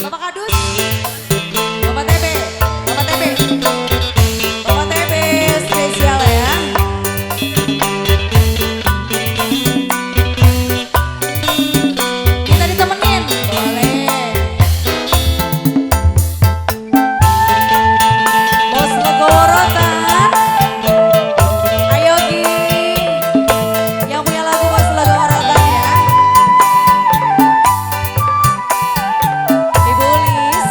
Bapak Kadus, Bapak TB, Bapak TB, Bapak TB spesial ya. Kita ditemenin, boleh. Bos Legowo Rotan, ayo Gi, yang punya lagu Bos Legowo Rotan ya. Ibu Lis,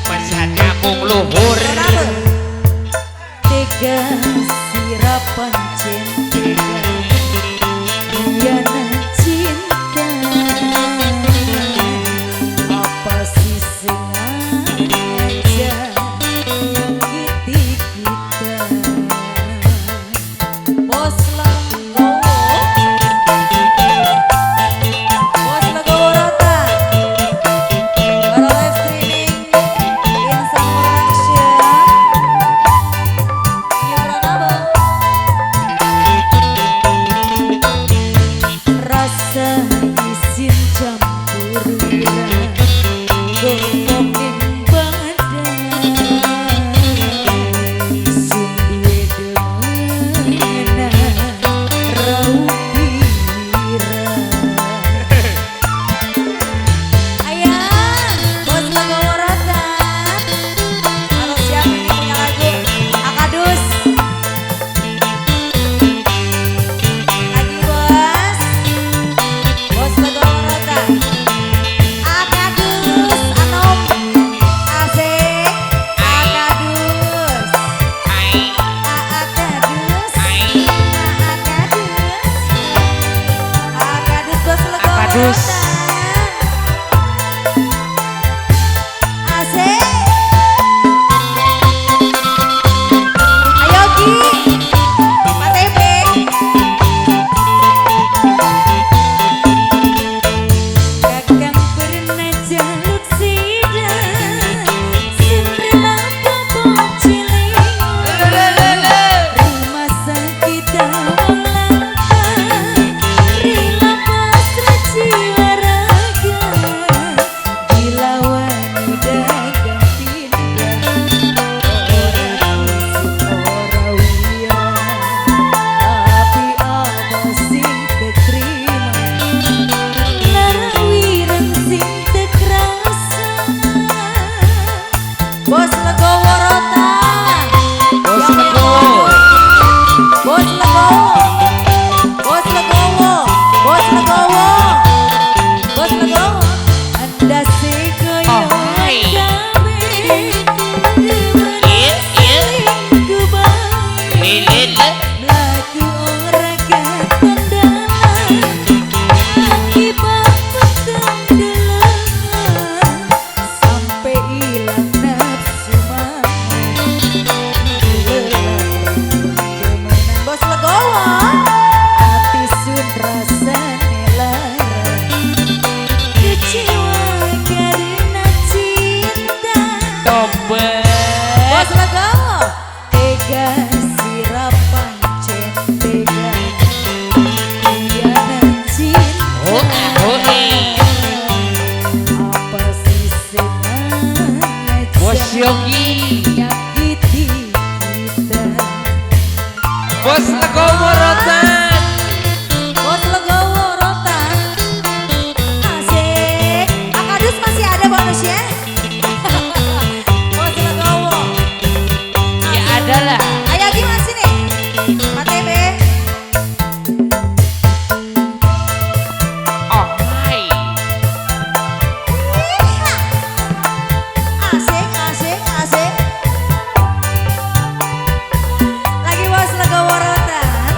pesannya mung luhur. tiga sirapan cinta, yana cinta. Apa sih sengaja giti kita. Bos Legowo, Bos Legowo Rotan, baru live streaming Insan Production. Rasa isin campur gomongin badan sumber demena rauh pirang. Ayah, Bos Legowo Rotan, harus siap ini punya lagu Akadus. Lagi bos, Bos Legowo Rotan, Akadus, Anom, asik, Akadus, Akadus, Akadus, Bos Legowo Akadus. Rotan, asik, ayo Gi, Pak TB. Kakang pernah jaluk sidang, sumber bapak cilik. Rumah sakit awal langkah, rela pasrah jiwa raga, dilawan dagang pindah, orang isuk orang wia, tapi apa sing terima, larawiran sing terkerasa. Bos Legowo Rotan, Bos yang Legowo. Bos Legowo, Bos Legowo, Bos Legowo, Bos Legowo. Anda sekoyo Oh, hai. kami, Iya, iya. kebaik. Lele. Laku orang ketondalan, akibat ketondalan, sampai hilang nafsu makan. Kemenang Bos Legowo, hati sun rasane lara, kecewa karena cinta. Tobat. Bos Legowo, tega sirapan centega, yana cinta. Oh, nih. Apa sih sengaja Bos Yogi. nyakiti kita. Bos Legowo Rotan. Bos Legowo Rotan, asik. Akadus masih ada bonusnya. Bos Legowo, Ya ada lah. ayo gimana sih nih, Pak TB? Oh, hai. Asik, asik, asik. Lagi Bos Legowo Rotan,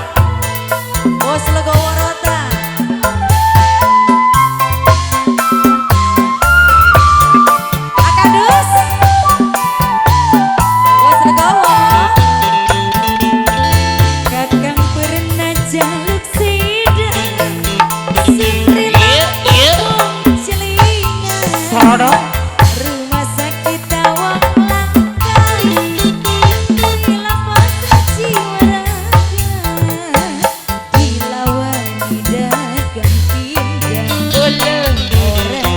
Bos Legowo Rotan. Akadus, Bos Legowo. Kakang pernah jaluk sidang, sintri Iya, iya. celingan. Sono. Rumah sakit awak langkah, hilang pasrah jiwa raga, dilawan dagang pindah. Boleh. Orang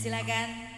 silakan.